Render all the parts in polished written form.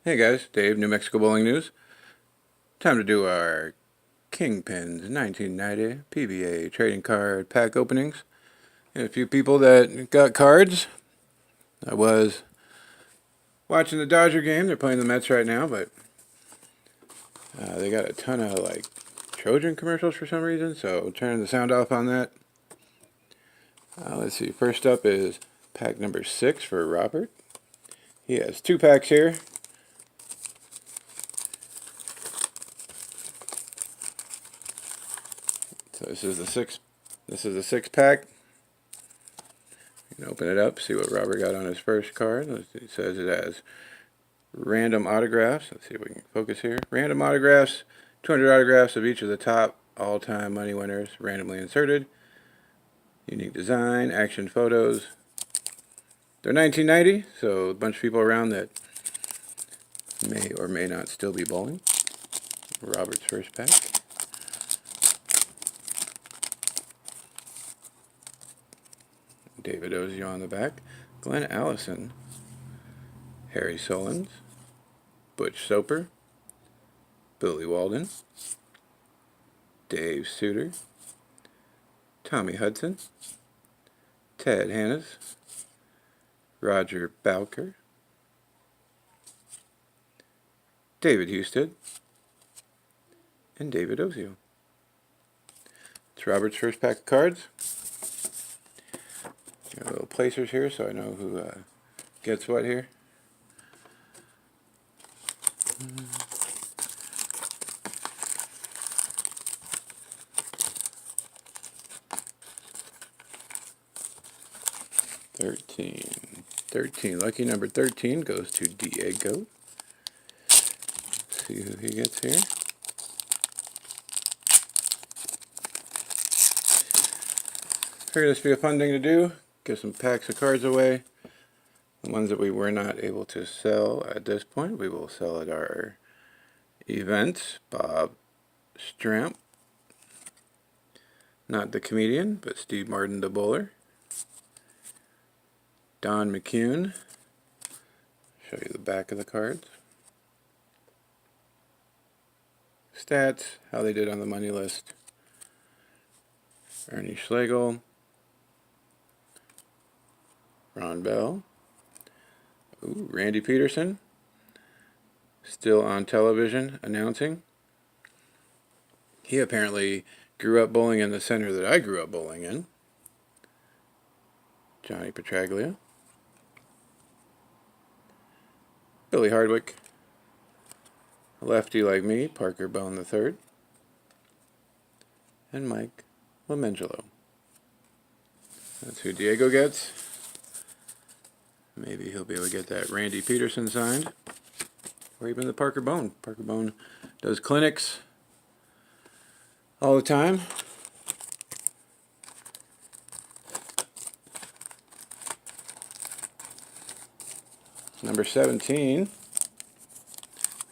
Hey guys, Dave, New Mexico Bowling News. Time to do our Kingpins 1990 PBA trading card pack openings. And a few people that got cards. I was watching the Dodger game. They're playing the Mets right now, but they got a ton of Trojan commercials for some reason, so turning the sound off on that. Let's see. First up is pack number 6 for Robert. He has 2 packs here. So this is the 6. This is the 6-pack. You can open it up, see what Robert got on his first card. It says it has random autographs. Let's see if we can focus here. Random autographs, 200 autographs of each of the top all-time money winners, randomly inserted. Unique design, action photos. They're 1990, so a bunch of people around that may or may not still be bowling. Robert's first pack. David Ozio on the back. Glenn Allison. Harry Solins. Butch Soper. Billy Walden. Dave Suter. Tommy Hudson. Ted Hannes. Roger Bowker. David Husted. And David Ozio. It's Robert's first pack of cards. Got little placers here so I know who gets what here. Thirteen. Lucky number 13 goes to Diego. Let's see who he gets here. Figured this would be a fun thing to do. Give some packs of cards away. The ones that we were not able to sell at this point, we will sell at our events. Bob Stramp. Not the comedian, but Steve Martin the bowler. Don McCune. Show you the back of the cards. Stats, how they did on the money list. Ernie Schlegel. Ron Bell. Ooh, Randy Peterson. Still on television announcing. He apparently grew up bowling in the center that I grew up bowling in. Johnny Petraglia. Billy Hardwick. A lefty like me, Parker Bone III. And Mike Lamangelo. That's who Diego gets. Maybe he'll be able to get that Randy Peterson signed. Or even the Parker Bone. Parker Bone does clinics all the time. Number 17.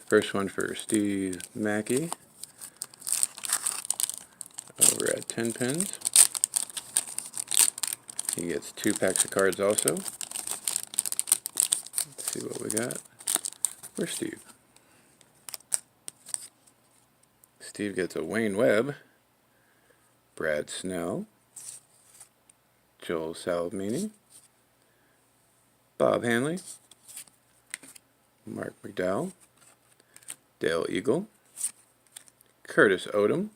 First one for Steve Mackey over at 10 Pins. He gets 2 packs of cards also. Let's see what we got for Steve. Steve gets a Wayne Webb, Brad Snell, Joel Salamini, Bob Hanley, Mark McDowell, Dale Eagle, Curtis Odom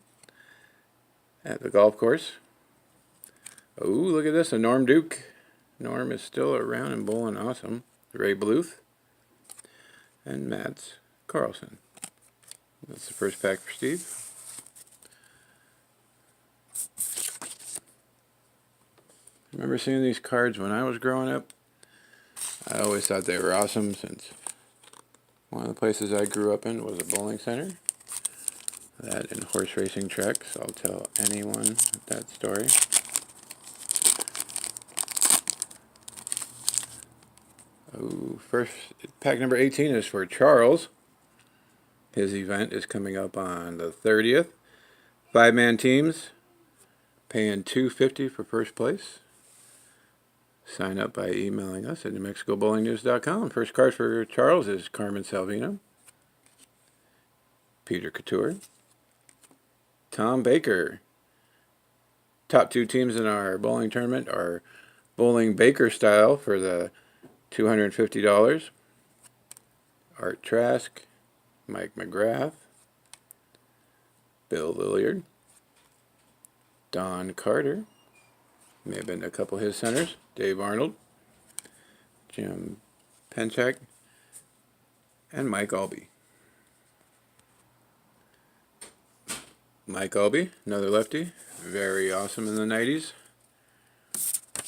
at the golf course. Oh, look at this, a Norm Duke. Norm is still around and bowling awesome. Ray Bluth and Mats Carlson. That's the first pack for Steve. I remember seeing these cards when I was growing up. I always thought they were awesome since one of the places I grew up in was a bowling center. That and horse racing tracks. I'll tell anyone that story. Oh, first pack number 18 is for Charles. His event is coming up on the 30th. 5-man teams, paying $250 for first place. Sign up by emailing us at NewMexicoBowlingNews.com. First card for Charles is Carmen Salvino, Peter Couture, Tom Baker. Top two teams in our bowling tournament are Bowling Baker style for the $250. Art Trask, Mike McGrath, Bill Lilliard, Don Carter, may have been a couple of his centers, Dave Arnold, Jim Penchak, and Mike Albee. Mike Albee, another lefty, very awesome in the 90s.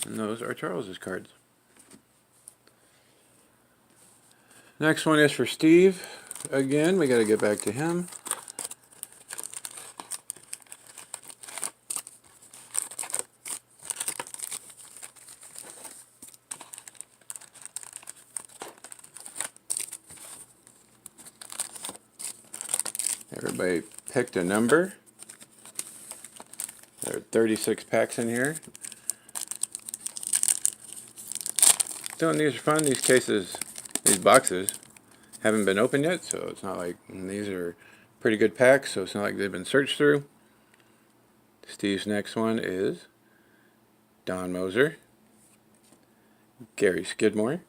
And those are Charles's cards. Next one is for Steve. Again, we got to get back to him. Everybody picked a number. There are 36 packs in here. Doing these are fun. These cases, these boxes, haven't been opened yet, so it's not like these are pretty good packs, so it's not like they've been searched through. Steve's next one is Don Moser, Gary Skidmore,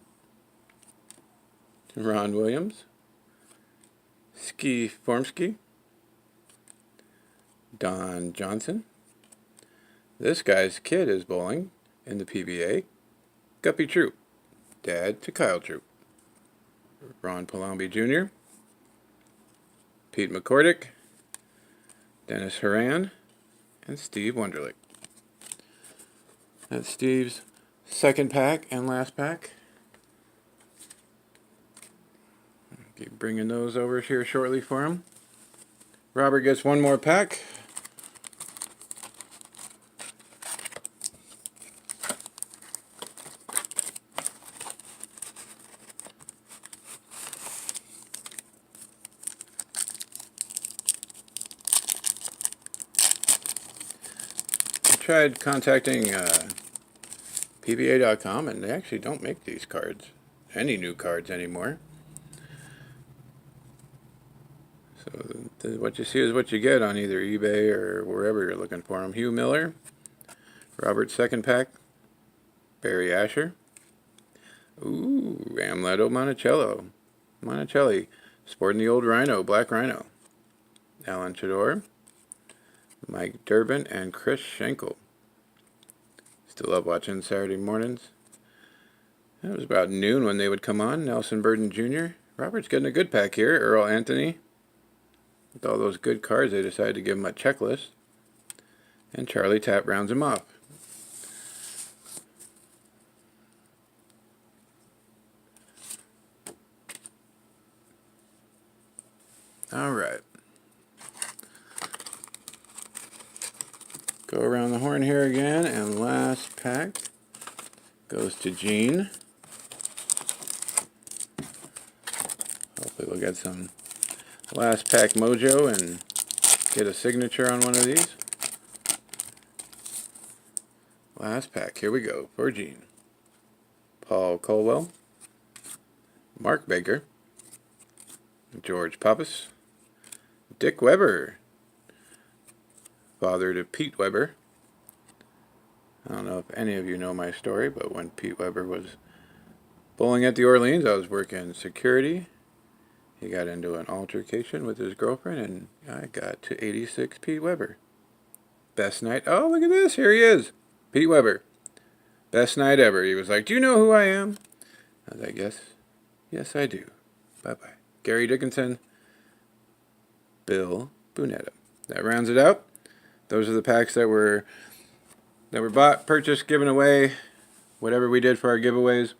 Ron Williams, Ski Formsky, Don Johnson. This guy's kid is bowling in the PBA. Guppy Troop, dad to Kyle Troop. Ron Palombi Jr., Pete McCordick, Dennis Horan, and Steve Wunderlich. That's Steve's second pack and last pack. Keep bringing those over here shortly for him. Robert gets one more pack. I tried contacting PBA.com, and they actually don't make these cards, any new cards anymore. So what you see is what you get on either eBay or wherever you're looking for them. Hugh Miller, Robert's second pack, Barry Asher, Ramletto Monticelli, sporting the old Rhino, Black Rhino, Alan Chador, Mike Durbin, and Chris Schenkel. Still love watching Saturday mornings. It was about noon when they would come on. Nelson Burden Jr. Robert's getting a good pack here. Earl Anthony. With all those good cards, they decided to give him a checklist. And Charlie Tapp rounds him off. All right. Go around the horn here again, and last pack goes to Gene. Hopefully we'll get some last pack mojo and get a signature on one of these. Last pack, here we go for Gene. Paul Colwell, Mark Baker, George Pappas, Dick Weber, father to Pete Weber. I don't know if any of you know my story, but when Pete Weber was bowling at the Orleans, I was working security. He got into an altercation with his girlfriend, and I got to 86 Pete Weber. Best night. Oh, look at this. Here he is. Pete Weber. Best night ever. He was like, "Do you know who I am?" I was like, "Yes. Yes, I do. Bye-bye." Gary Dickinson. Bill Bunetta. That rounds it out. Those are the packs that were bought, purchased, given away, whatever we did for our giveaways.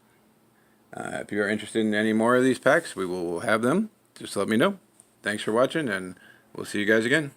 If you are interested in any more of these packs, we will have them. Just let me know. Thanks for watching, and we'll see you guys again.